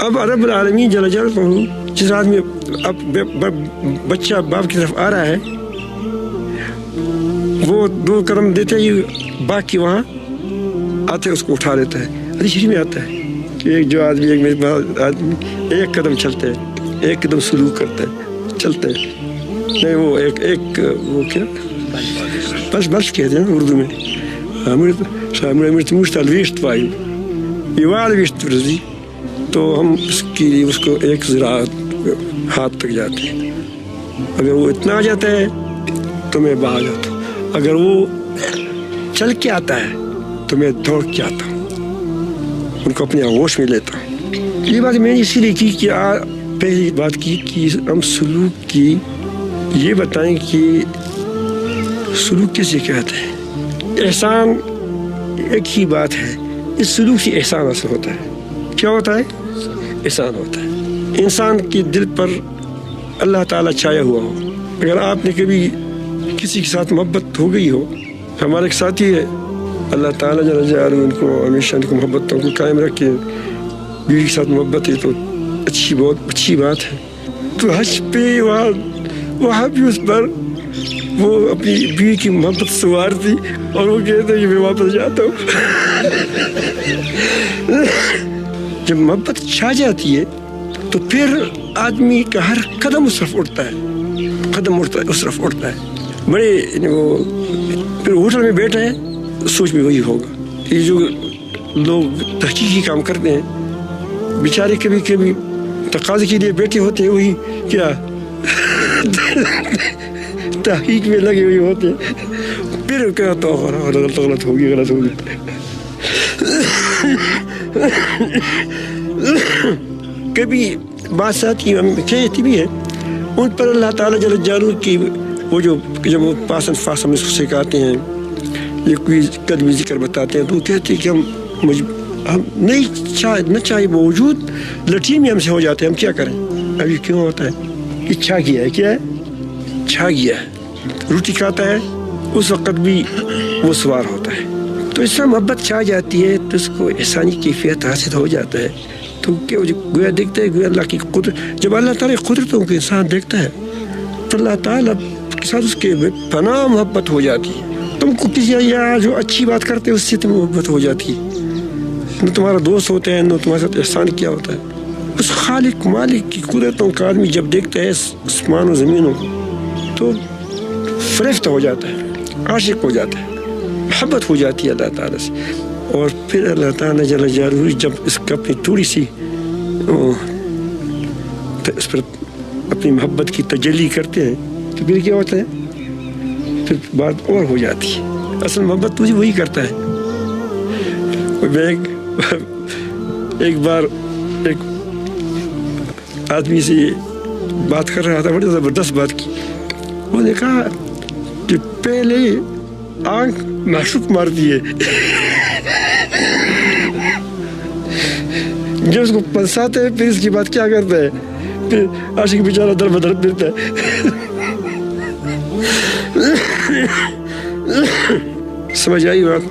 اب رب العالمین جل جلالہ جس آدمی اب بچہ باپ کی طرف آ رہا ہے وہ 2 قدم دیتے ہی باغ کی وہاں آتے اس کو اٹھا لیتا ہے. حدیث شریف میں آتا ہے کہ ایک جو آدمی آدمی 1 قدم چلتا ہے 1 قدم سلوک کرتا ہے چلتا ہے نہیں وہ ایک وہ کیا بس کہتے ہیں اردو میں ویشت پائی یوال ویشت رضی تو ہم اس کو 1 زراعت ہاتھ تک جاتے ہیں. اگر وہ اتنا آ جاتا ہے تو میں باہر جاتا ہوں, اگر وہ چل کے آتا ہے تو میں دوڑ کے آتا ہوں, ان کو اپنے آغوش میں لیتا ہوں. یہ بات میں نے اسی لیے کی کہ پہلی بات کی کہ ہم سلوک کی یہ بتائیں کہ سلوک کسے کہتے ہیں. احسان ایک ہی بات ہے, اس سلوک سے احسان حاصل ہوتا ہے. کیا ہوتا ہے؟ احسان ہوتا ہے. انسان کے دل پر اللہ تعالیٰ چھایا ہوا ہو. اگر آپ نے کبھی کسی کے ساتھ محبت ہو گئی ہو, ہمارے ایک ساتھی ہے اللہ تعالیٰ جل جلالہ ان کو ہمیشہ ان کو محبتوں کو قائم رکھے, بیوی کے ساتھ محبت ہے تو بہت اچھی بات ہے. تو حج پہ وہاں بھی اس پر وہ اپنی بیوی کی محبت سوار تھی اور وہ کہتے ہیں کہ میں واپس جاتا ہوں. جب محبت چھا جاتی ہے تو پھر آدمی کا ہر قدم اس طرف اٹھتا ہے, اس طرف اٹھتا ہے. بڑے وہ پھر ہوٹل میں بیٹھے ہیں سوچ میں وہی ہوگا. یہ جو لوگ تحقیقی کام کرتے ہیں بیچارے کبھی کبھی تقاضے کے لیے بیٹھے ہوتے ہیں, وہی کیا تحقیق میں لگے ہوئے ہوتے ہیں. پھر کیا تو غلط ہوگی. کبھی بات آتی کہتی بھی ہے ان پر اللہ تعالیٰ جل جلالہ کی وہ جو جب وہ پاسن فاس ہم اس کو سکھاتے ہیں یہ کوئی قدمی ذکر بتاتے ہیں تو وہ کہتے ہیں کہ ہم نہ چاہے موجود لٹھی میں ہم سے ہو جاتے ہیں, ہم کیا کریں. اب یہ کیوں ہوتا ہے؟ یہ چھا گیا ہے. کیا ہے؟ چھا گیا ہے. روٹی کھاتا ہے اس وقت بھی وہ سوار ہوتا ہے. تو اس سے محبت چھا جاتی ہے تو اس کو احسانی کیفیت حاصل ہو جاتا ہے. تو گویا دیکھتا ہے گویا اللہ کی قدرت. جب اللہ تعالیٰ کی قدرتوں کو انسان دیکھتا ہے تو اللہ تعالیٰ کے ساتھ اس کے پناہ محبت ہو جاتی ہے. تم کو کسی یا جو اچھی بات کرتے اس سے تم محبت ہو جاتی ہے. نہ تمہارا دوست ہوتا ہے نہ تمہارے ساتھ احسان کیا ہوتا ہے. اس خالق مالک کی قدرتوں کا آدمی جب دیکھتا ہے آسمان و زمینوں تو فریفتہ ہو جاتا ہے, عاشق ہو جاتا ہے, محبت ہو جاتی ہے اللہ تعالیٰ سے. اور پھر اللہ تعالیٰ جل جلالہ جب اس کا اپنی تھوڑی سی اس پر اپنی محبت کی تجلی کرتے ہیں تو پھر کیا ہوتا ہے, پھر بات اور ہو جاتی ہے. اصل محبت تجھے وہی کرتا ہے. میں ایک بار ایک آدمی سے بات کر رہا تھا, بڑی زبردست بات کی. وہ نے کہا کہ پہلے آنکھ معشوق مارتی ہے, جب اس کو پنساتے ہیں پھر اس کی بات کیا کرتا ہے, پھر عاشق بیچارہ در بدر پھرتا ہے. سمجھ آئی بات؟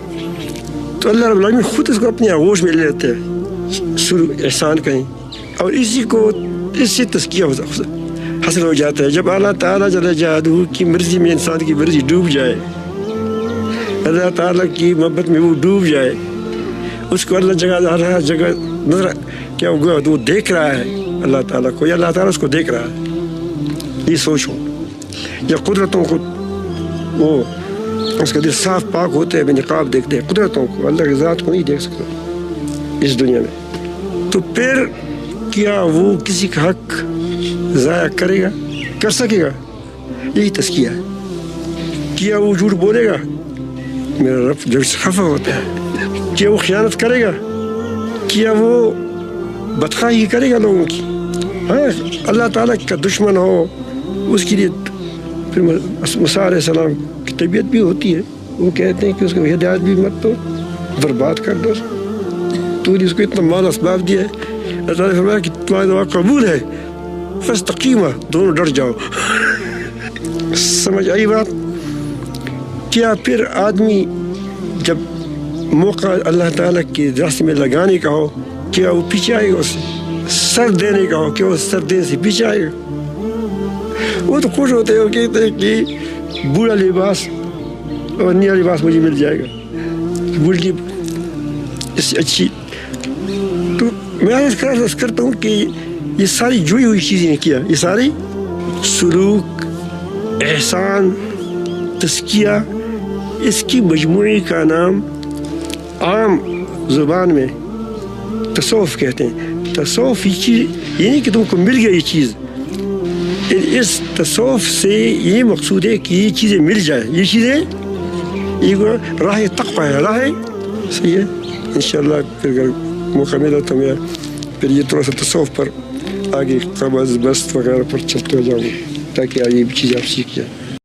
تو اللہ رب العالمین خود اس کو اپنی آغوش میں لے لیتے ہیں, احسان کہیں, اور اسی کو اس سے تزکیہ حاصل ہو جاتا ہے. جب اللہ تعالیٰ جل جلالہ کی مرضی میں انسان کی مرضی ڈوب جائے, اللہ تعالیٰ کی محبت میں وہ ڈوب جائے, اس کو اللہ جگہ نظر کیا ہوگا وہ دیکھ رہا ہے اللہ تعالیٰ کو, یا اللہ تعالیٰ اس کو دیکھ رہا ہے. یہ سوچو, یا قدرتوں کو وہ اس کا دل صاف پاک ہوتے ہیں, بے نقاب دیکھتے ہیں قدرتوں کو, اللہ کی ذات کو نہیں دیکھ سکتا اس دنیا میں. تو پھر کیا وہ کسی کا حق ضائع کرے گا, کر سکے گا؟ یہی تزکیہ ہے. کیا وہ جھوٹ بولے گا, میرا رب جو خفا ہوتا ہے. کیا وہ خیانت کرے گا, کیا وہ بدخواہی کرے گا لوگوں کی؟ اللہ تعالیٰ کا دشمن ہو اس کے لیے پھر موسیٰ علیہ السلام کی طبیعت بھی ہوتی ہے. وہ کہتے ہیں کہ اس کو ہدایت بھی مت دو, برباد کر دو. تو نے اس کو اتنا مال اسباب دیا ہے, اللہ تعالیٰ نے فرمایا کہ تمہاری دعا قبول ہے, فاستقیما, دونوں ڈٹ جاؤ. سمجھ آئی بات؟ کیا پھر آدمی جب موقع اللہ تعالیٰ کے راستے میں لگانے کا ہو کیا وہ پیچھے آئے گا؟ اس سے سر دینے کا ہو کہ وہ سر دینے سے پیچھے آئے گا. وہ تو خوش ہوتے ہیں, وہ کہتے ہیں کہ بوڑھا لباس اور نیا لباس مجھے مل جائے گا, بوڑھی اس سے اچھی. تو میں عرض کرتا ہوں کہ یہ ساری جڑی ہوئی چیزیں کیا, یہ ساری سلوک, احسان, تزکیہ, اس کی مجموعی کا نام عام زبان میں تصوف کہتے ہیں. تصوف یہ چیز یہ نہیں کہ تم کو مل گیا یہ چیز, اس تصوف سے یہ مقصود ہے کہ یہ چیزیں مل جائیں, یہ چیزیں یہ راہ تقویٰ ہے, راہ صحیح ہے. انشاءاللہ پھر اگر موقع ملا تو میں پھر یہ تھوڑا سا تصوف پر آگے قبض بست وغیرہ پر چلتے جاؤں تاکہ یہ بھی چیز آپ سیکھ جائیں.